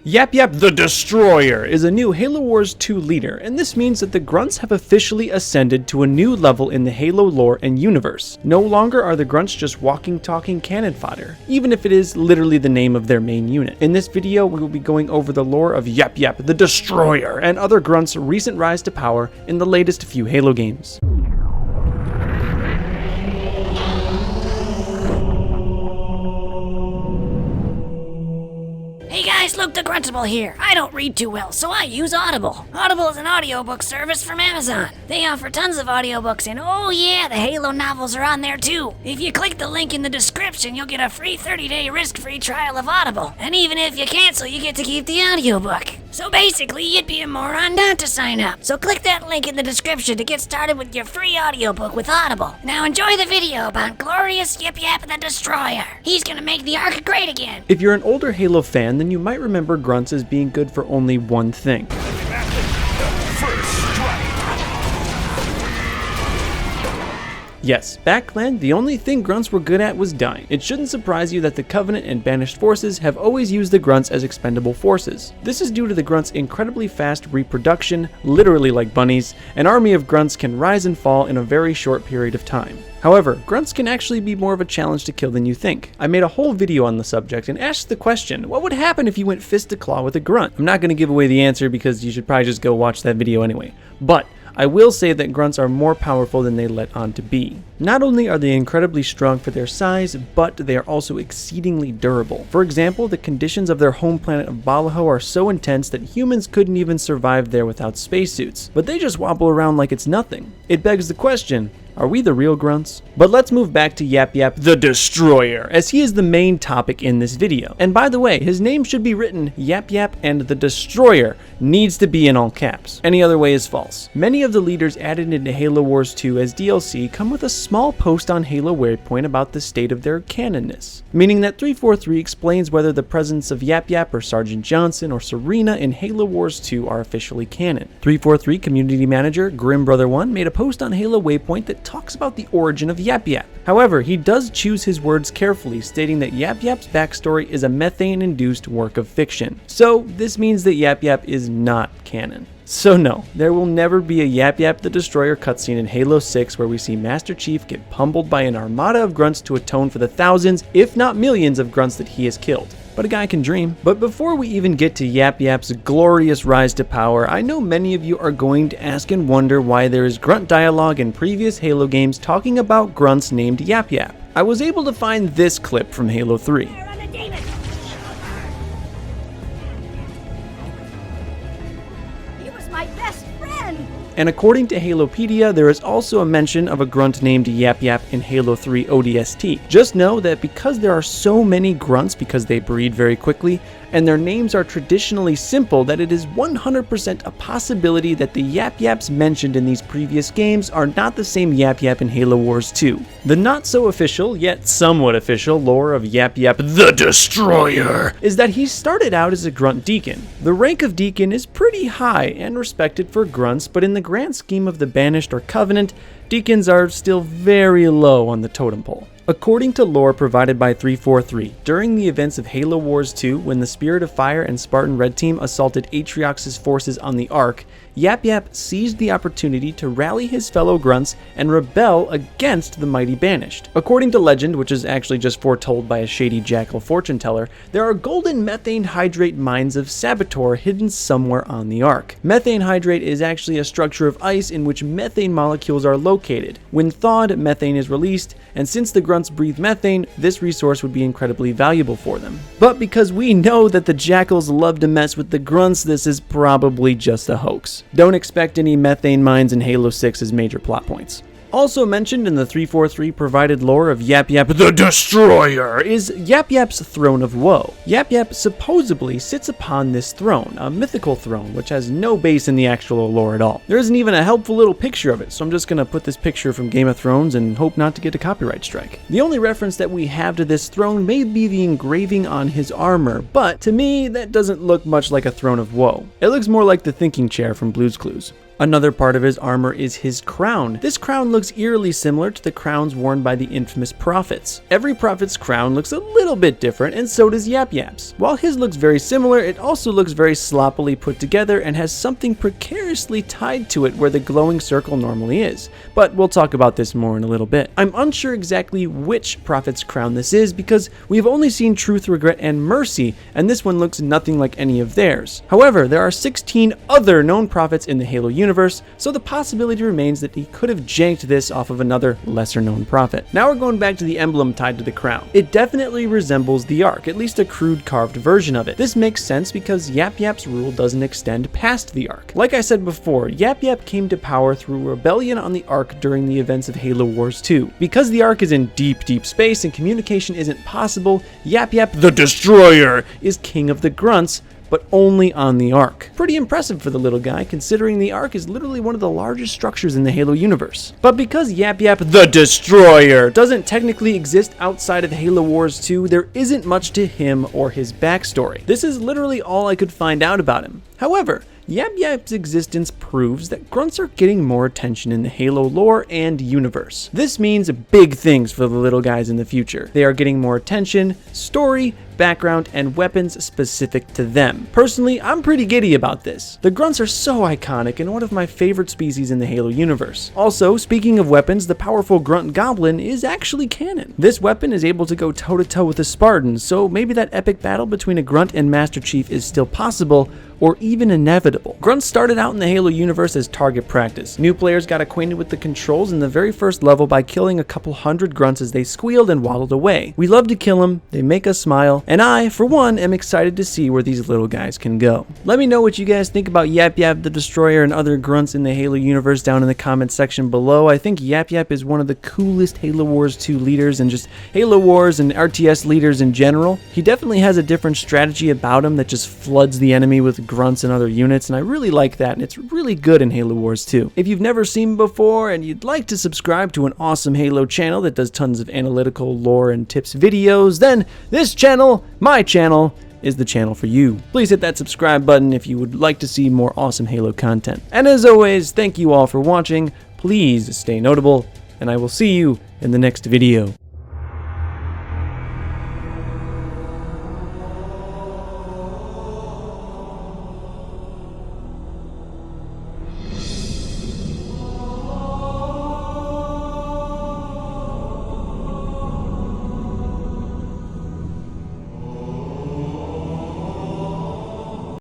YapYap the Destroyer is a new Halo Wars 2 leader, and this means that the Grunts have officially ascended to a new level in the Halo lore and universe. No longer are the Grunts just walking, talking cannon fodder, even if it is literally the name of their main unit. In this video, we will be going over the lore of YapYap the Destroyer and other Grunts' recent rise to power in the latest few Halo games. Hey guys, Luke the TheNotable here. I don't read too well, so I use Audible. Audible is an audiobook service from Amazon. They offer tons of audiobooks, and oh yeah, the Halo novels are on there too. If you click the link in the description, you'll get a free 30-day risk-free trial of Audible. And even if you cancel, you get to keep the audiobook. So basically, you'd be a moron not to sign up. So click that link in the description to get started with your free audiobook with Audible. Now enjoy the video about glorious YapYap the Destroyer. He's gonna make the Ark great again. If you're an older Halo fan, then you might remember Grunts as being good for only one thing. Yes, back then, the only thing Grunts were good at was dying. It shouldn't surprise you that the Covenant and Banished forces have always used the Grunts as expendable forces. This is due to the Grunts' incredibly fast reproduction, literally like bunnies. An army of Grunts can rise and fall in a very short period of time. However, Grunts can actually be more of a challenge to kill than you think. I made a whole video on the subject and asked the question, what would happen if you went fist to claw with a Grunt? I'm not going to give away the answer because you should probably just go watch that video anyway. But I will say that Grunts are more powerful than they let on to be. Not only are they incredibly strong for their size, but they are also exceedingly durable. For example, the conditions of their home planet of Balaho are so intense that humans couldn't even survive there without spacesuits, but they just wobble around like it's nothing. It begs the question, are we the real Grunts? But let's move back to YapYap the Destroyer, as he is the main topic in this video. And by the way, his name should be written YapYap, and the Destroyer needs to be in all caps. Any other way is false. Many of the leaders added into Halo Wars 2 as DLC come with a small post on Halo Waypoint about the state of their canonness, meaning that 343 explains whether the presence of YapYap or Sergeant Johnson or Serena in Halo Wars 2 are officially canon. 343 community manager Grimbrother1 made a post on Halo Waypoint that talks about the origin of YapYap. However, he does choose his words carefully, stating that YapYap's backstory is a methane-induced work of fiction. So this means that YapYap is not canon. So no, there will never be a YapYap the Destroyer cutscene in Halo 6 where we see Master Chief get pummeled by an armada of Grunts to atone for the thousands, if not millions, of Grunts that he has killed. But a guy can dream. But before we even get to YapYap's glorious rise to power, I know many of you are going to ask and wonder why there is Grunt dialogue in previous Halo games talking about Grunts named YapYap. I was able to find this clip from Halo 3. And according to Halopedia, there is also a mention of a Grunt named YapYap in Halo 3 ODST. Just know that because there are so many Grunts because they breed very quickly, and their names are traditionally simple, that it is 100% a possibility that the YapYaps mentioned in these previous games are not the same YapYap in Halo Wars 2. The not so official, yet somewhat official, lore of YapYap the Destroyer is that he started out as a Grunt Deacon. The rank of Deacon is pretty high and respected for Grunts, but in the grand scheme of the Banished or Covenant, Deacons are still very low on the totem pole. According to lore provided by 343, during the events of Halo Wars 2, when the Spirit of Fire and Spartan Red Team assaulted Atriox's forces on the Ark, YapYap seized the opportunity to rally his fellow Grunts and rebel against the mighty Banished. According to legend, which is actually just foretold by a shady jackal fortune teller, there are golden methane hydrate mines of Saboteur hidden somewhere on the Ark. Methane hydrate is actually a structure of ice in which methane molecules are located. When thawed, methane is released, and since the Grunts breathe methane, this resource would be incredibly valuable for them. But because we know that the jackals love to mess with the Grunts, this is probably just a hoax. Don't expect any methane mines in Halo 6 as major plot points. Also mentioned in the 343 provided lore of YapYap the Destroyer is YapYap's Throne of Woe. YapYap supposedly sits upon this throne, a mythical throne which has no base in the actual lore at all. There isn't even a helpful little picture of it, so I'm just gonna put this picture from Game of Thrones and hope not to get a copyright strike. The only reference that we have to this throne may be the engraving on his armor, but to me that doesn't look much like a Throne of Woe. It looks more like the thinking chair from Blue's Clues. Another part of his armor is his crown. This crown looks eerily similar to the crowns worn by the infamous prophets. Every prophet's crown looks a little bit different, and so does YapYap's. While his looks very similar, it also looks very sloppily put together and has something precariously tied to it where the glowing circle normally is. But we'll talk about this more in a little bit. I'm unsure exactly which prophet's crown this is because we've only seen Truth, Regret, and Mercy, and this one looks nothing like any of theirs. However, there are 16 other known prophets in the Halo universe, so the possibility remains that he could have janked this off of another lesser known prophet. Now we're going back to the emblem tied to the crown. It definitely resembles the Ark, at least a crude carved version of it. This makes sense because YapYap's rule doesn't extend past the Ark. Like I said before, YapYap came to power through rebellion on the Ark during the events of Halo Wars 2. Because the Ark is in deep, deep space and communication isn't possible, YapYap the Destroyer is king of the grunts, but only on the Ark. Pretty impressive for the little guy, considering the Ark is literally one of the largest structures in the Halo universe. But because YapYap the Destroyer doesn't technically exist outside of Halo Wars 2, there isn't much to him or his backstory. This is literally all I could find out about him. However, YapYap's existence proves that grunts are getting more attention in the Halo lore and universe. This means big things for the little guys in the future. They are getting more attention, story, background, and weapons specific to them. Personally, I'm pretty giddy about this. The grunts are so iconic and one of my favorite species in the Halo universe. Also, speaking of weapons, the powerful Grunt Goblin is actually canon. This weapon is able to go toe-to-toe with the Spartans, so maybe that epic battle between a Grunt and Master Chief is still possible, or even inevitable. Grunts started out in the Halo universe as target practice. New players got acquainted with the controls in the very first level by killing a couple hundred grunts as they squealed and waddled away. We love to kill them, they make us smile, and I, for one, am excited to see where these little guys can go. Let me know what you guys think about YapYap the Destroyer and other grunts in the Halo universe down in the comments section below. I think YapYap is one of the coolest Halo Wars 2 leaders and just Halo Wars and RTS leaders in general. He definitely has a different strategy about him that just floods the enemy with grunts and other units, and I really like that, and it's really good in Halo Wars 2. If you've never seen him before and you'd like to subscribe to an awesome Halo channel that does tons of analytical lore and tips videos, then this channel, my channel, is the channel for you. Please hit that subscribe button if you would like to see more awesome Halo content. And as always, thank you all for watching. Please stay notable, and I will see you in the next video.